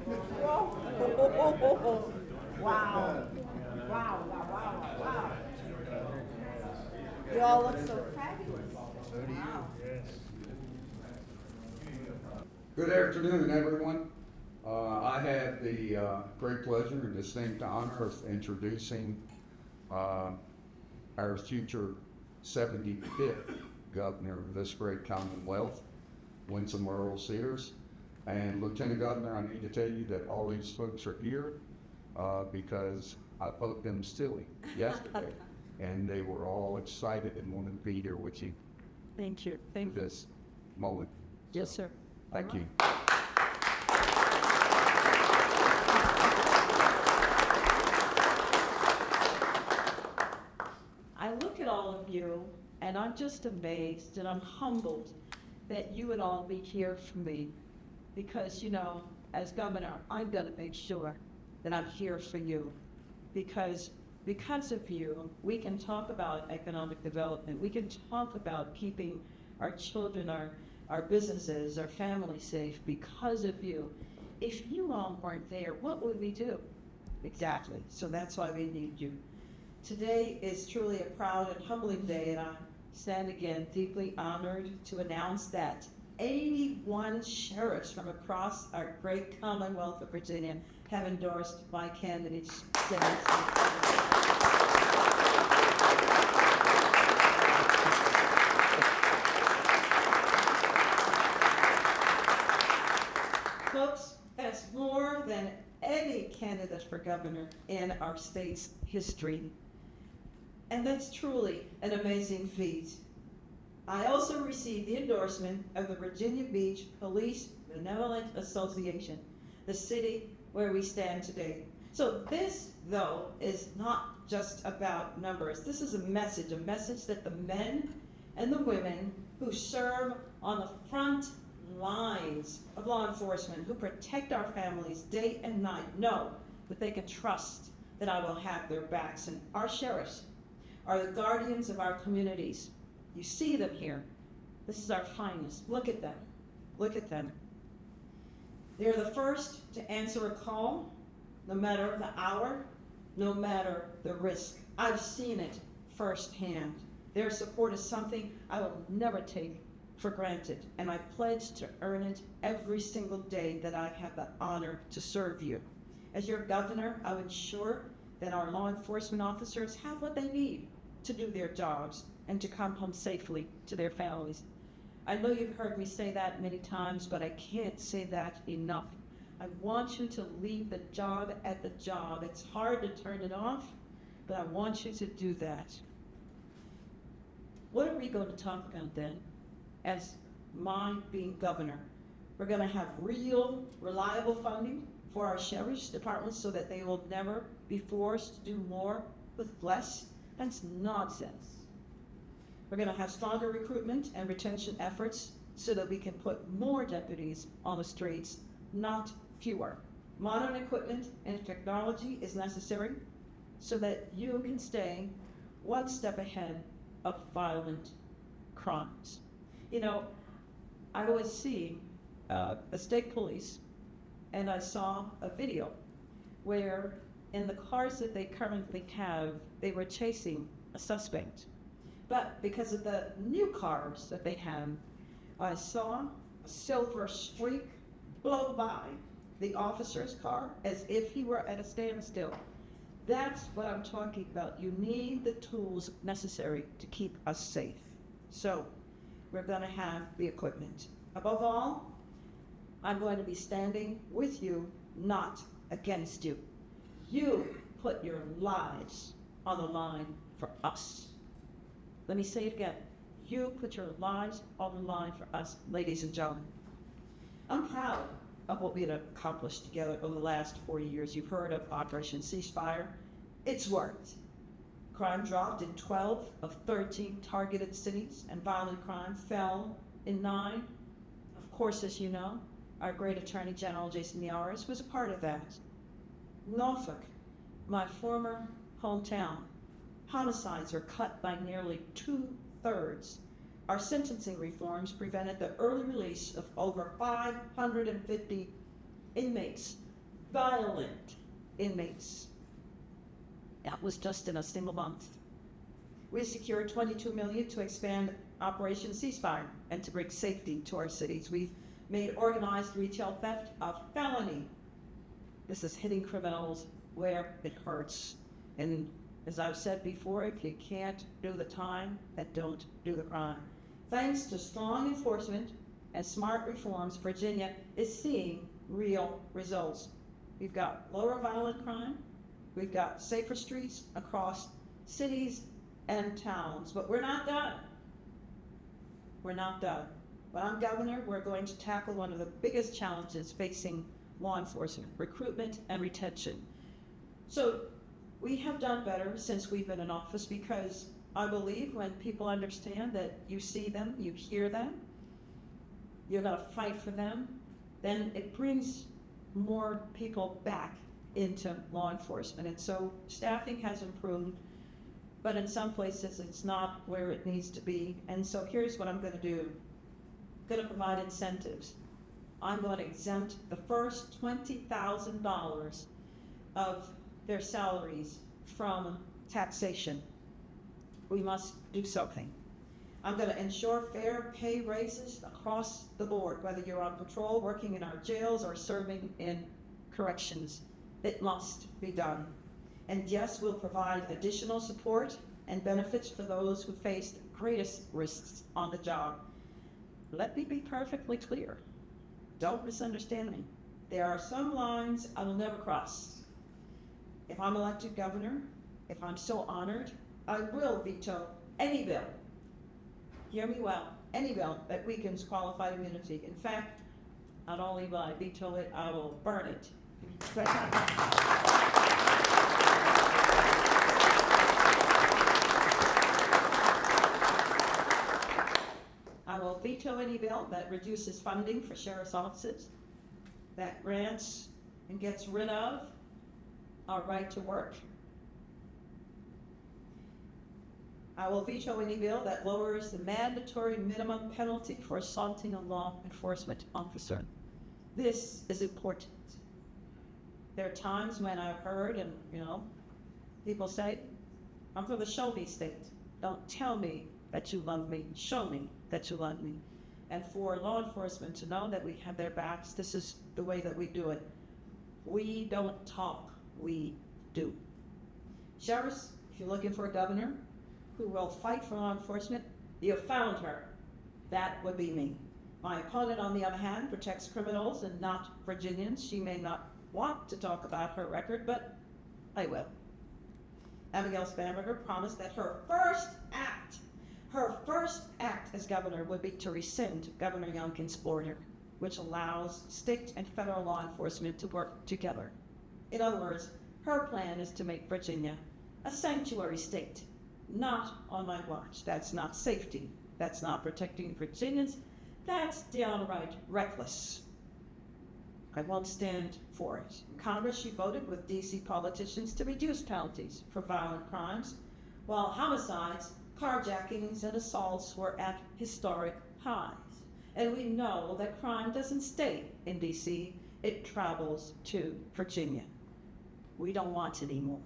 Whoa. Wow. Wow, wow, wow, wow. You all look so fabulous. Wow. Good afternoon, everyone. I have the great pleasure and distinct honor of introducing uh, our future 75th governor of this great Commonwealth, Winsome Earle-Sears. And Lieutenant Governor, I need to tell you that all these folks are here because I poked them silly yesterday, and they were all excited and wanted to be here with you Thank you. Thank you. this moment. Yes, sir. Thank you. I look at all of you and I'm just amazed and I'm humbled that you would all be here for me because, as governor, I'm going to make sure that I'm here for you because of you, we can talk about economic development. We can talk about keeping our children, our businesses, our families safe because of you. If you all weren't there, what would we do? Exactly. So that's why we need you. Today is truly a proud and humbling day, and I stand again deeply honored to announce that 81 sheriffs from across our great Commonwealth of Virginia have endorsed my candidacy. Folks, that's more than any candidate for governor in our state's history. And that's truly an amazing feat. I also received the endorsement of the Virginia Beach Police Benevolent Association, the city where we stand today. So this, though, is not just about numbers. This is a message that the men and the women who serve on the front lines of law enforcement, who protect our families day and night, know that they can trust that I will have their backs. And our sheriffs are the guardians of our communities. You see them here. This is our finest. Look at them. Look at them. They're the first to answer a call, no matter the hour, no matter the risk. I've seen it firsthand. Their support is something I will never take for granted, and I pledge to earn it every single day that I have the honor to serve you. As your governor, I will ensure that our law enforcement officers have what they need to do their jobs and to come home safely to their families. I know you've heard me say that many times, but I can't say that enough. I want you to leave the job at the job. It's hard to turn it off, but I want you to do that. What are we going to talk about then as my being governor? We're going to have real, reliable funding for our sheriff's departments so that they will never be forced to do more with less. That's nonsense. We're going to have stronger recruitment and retention efforts so that we can put more deputies on the streets, not fewer. Modern equipment and technology is necessary so that you can stay one step ahead of violent crimes. I was seeing the state police, and I saw a video where in the cars that they currently have, they were chasing a suspect. But because of the new cars that they have, I saw a silver streak blow by the officer's car as if he were at a standstill. That's what I'm talking about. You need the tools necessary to keep us safe. So we're going to have the equipment. Above all, I'm going to be standing with you, not against you. You put your lives on the line for us. Let me say it again. You put your lives on the line for us, ladies and gentlemen. I'm proud of what we've accomplished together over the last 4 years. You've heard of Operation Ceasefire. It's worked. Crime dropped in 12 of 13 targeted cities, and violent crime fell in 9. Of course, as you know, our great Attorney General, Jason Miyares, was a part of that. Norfolk, my former hometown, homicides are cut by nearly 2/3. Our sentencing reforms prevented the early release of over 550 inmates violent inmates. That was just in a single month. We secured $22 million to expand Operation Ceasefire and to bring safety to our cities. We've made organized retail theft a felony. This is hitting criminals where it hurts. And as I've said before, if you can't do the time, then don't do the crime. Thanks to strong enforcement and smart reforms, Virginia is seeing real results. We've got lower violent crime, we've got safer streets across cities and towns, but we're not done. We're not done. When I'm governor, we're going to tackle one of the biggest challenges facing law enforcement: recruitment and retention. So we have done better since we've been in office, because I believe when people understand that you see them, you hear them, you're going to fight for them, then it brings more people back into law enforcement. And so staffing has improved, but in some places it's not where it needs to be. And so here's what I'm going to do. I'm going to provide incentives. I'm going to exempt the first $20,000 of their salaries from taxation. We must do something. I'm going to ensure fair pay raises across the board, whether you're on patrol, working in our jails, or serving in corrections. It must be done. And yes, we'll provide additional support and benefits for those who face the greatest risks on the job. Let me be perfectly clear. Don't misunderstand me. There are some lines I will never cross. If I'm elected governor, if I'm so honored, I will veto any bill, hear me well, any bill that weakens qualified immunity. In fact, not only will I veto it, I will burn it. I will veto any bill that reduces funding for sheriff's offices, that grants and gets rid of our right to work. I will veto any bill that lowers the mandatory minimum penalty for assaulting a law enforcement officer. This is important. There are times when I've heard, and people say, I'm from the show me state. Don't tell me that you love me, show me that you love me. And for law enforcement to know that we have their backs, this is the way that we do it. We don't talk, we do. Sheriffs, if you're looking for a governor who will fight for law enforcement, you have found her. That would be me. My opponent, on the other hand, protects criminals and not Virginians. She may not want to talk about her record, but I will. Abigail Spanberger promised that her first act as governor would be to rescind Governor Youngkin's order, which allows state and federal law enforcement to work together. In other words, her plan is to make Virginia a sanctuary state. Not on my watch. That's not safety. That's not protecting Virginians. That's downright reckless. I won't stand for it. In Congress, she voted with DC politicians to reduce penalties for violent crimes, while homicides, carjackings, and assaults were at historic highs. And we know that crime doesn't stay in DC, it travels to Virginia. We don't want it anymore.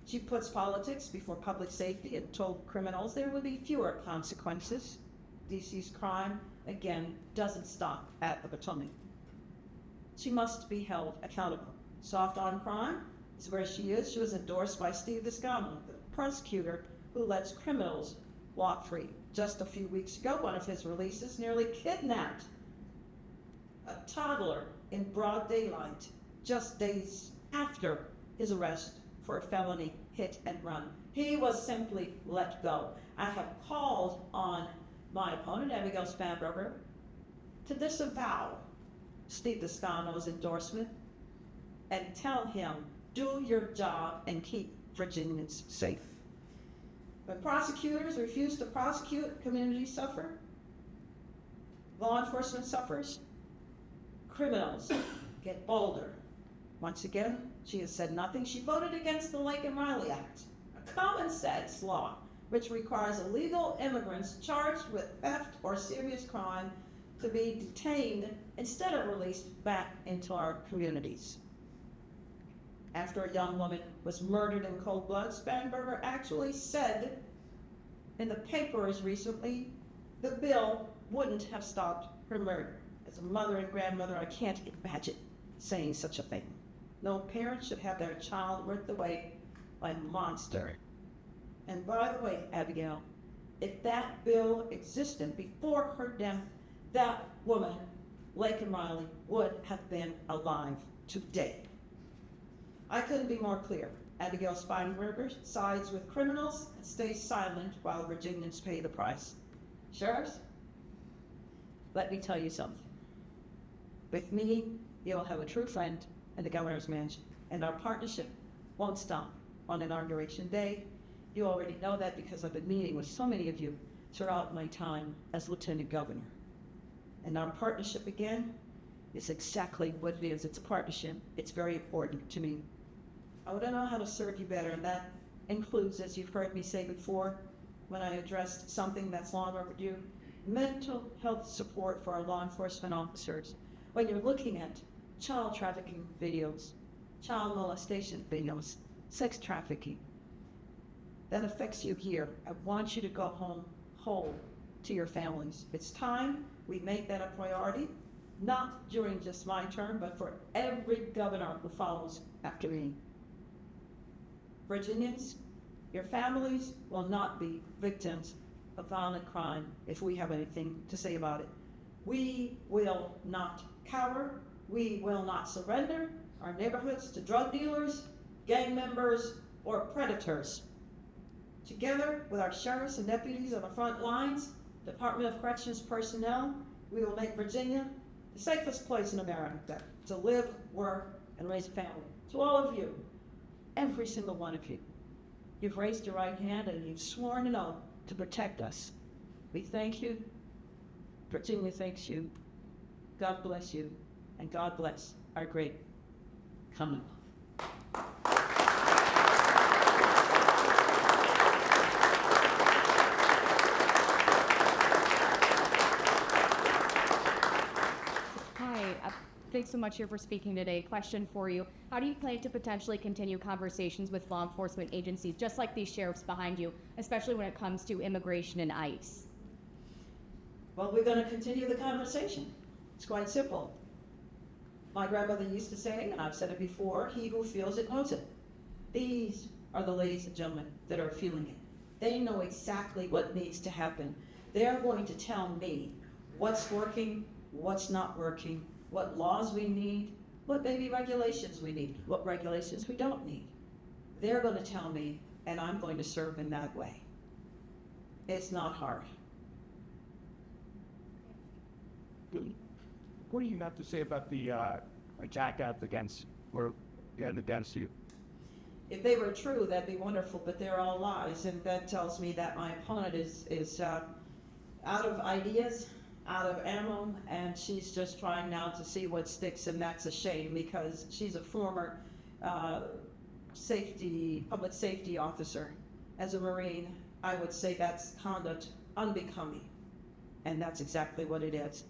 She puts politics before public safety and told criminals there would be fewer consequences. DC's crime, again, doesn't stop at the Potomac. She must be held accountable. Soft on crime is where she is. She was endorsed by Steve Descano, the prosecutor who lets criminals walk free. Just a few weeks ago, one of his releases nearly kidnapped a toddler in broad daylight, just days after his arrest for a felony hit and run. He was simply let go. I have called on my opponent, Abigail Spanberger, to disavow Steve Descano's endorsement and tell him, do your job and keep Virginians safe. When prosecutors refuse to prosecute, communities suffer. Law enforcement suffers. Criminals get bolder. Once again, she has said nothing. She voted against the Lincoln Riley Act, a common sense law which requires illegal immigrants charged with theft or serious crime to be detained instead of released back into our communities. after a young woman was murdered in cold blood, Spanberger actually said in the papers recently, the bill wouldn't have stopped her murder. As a mother and grandmother, I can't imagine saying such a thing. No parent should have their child ripped away by a monster. And by the way, Abigail, if that bill existed before her death, that woman, Laken Riley, would have been alive today. I couldn't be more clear. Abigail Spanberger sides with criminals and stays silent while Virginians pay the price. Sheriffs, let me tell you something. With me, you'll have a true friend in the governor's mansion, and our partnership won't stop on Inauguration Day. You already know that because I've been meeting with so many of you throughout my time as Lieutenant Governor. And our partnership, again, is exactly what it is. It's a partnership. It's very important to me. I want to know how to serve you better, and that includes, as you've heard me say before, when I addressed something that's long overdue, mental health support for our law enforcement officers. When you're looking at child trafficking videos, child molestation videos, sex trafficking, that affects you here. I want you to go home whole to your families. It's time we make that a priority, not during just my term, but for every governor who follows after me. Virginians, your families will not be victims of violent crime if we have anything to say about it. We will not cower. We will not surrender our neighborhoods to drug dealers, gang members, or predators. Together with our sheriffs and deputies on the front lines, Department of Corrections personnel, we will make Virginia the safest place in America to live, work, and raise a family. To all of you, every single one of you, you've raised your right hand and you've sworn an oath to protect us. We thank you. Virginia thanks you. God bless you, and God bless our great Commonwealth. Thanks so much here for speaking today. Question for you. How do you plan to potentially continue conversations with law enforcement agencies, just like these sheriffs behind you, especially when it comes to immigration and ICE? Well, we're going to continue the conversation. It's quite simple. My grandmother used to say, and I've said it before, he who feels it knows it. These are the ladies and gentlemen that are feeling it. They know exactly what needs to happen. They're going to tell me what's working, what's not working, what laws we need, what maybe regulations we need, what regulations we don't need. They're going to tell me, and I'm going to serve in that way. It's not hard. What do you have to say about the attack ads against you? If they were true, that'd be wonderful, but they're all lies, and that tells me that my opponent is out of ideas, out of ammo, and she's just trying now to see what sticks, and that's a shame because she's a former public safety officer. As a Marine, I would say that's conduct unbecoming, and that's exactly what it is.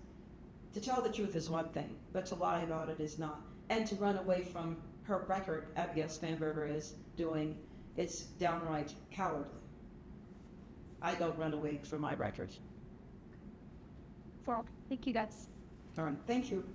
To tell the truth is one thing, but to lie about it is not. And to run away from her record, Abigail Spanberger is doing, it's downright cowardly. I don't run away from my record. Well, thank you, guys. All right, thank you.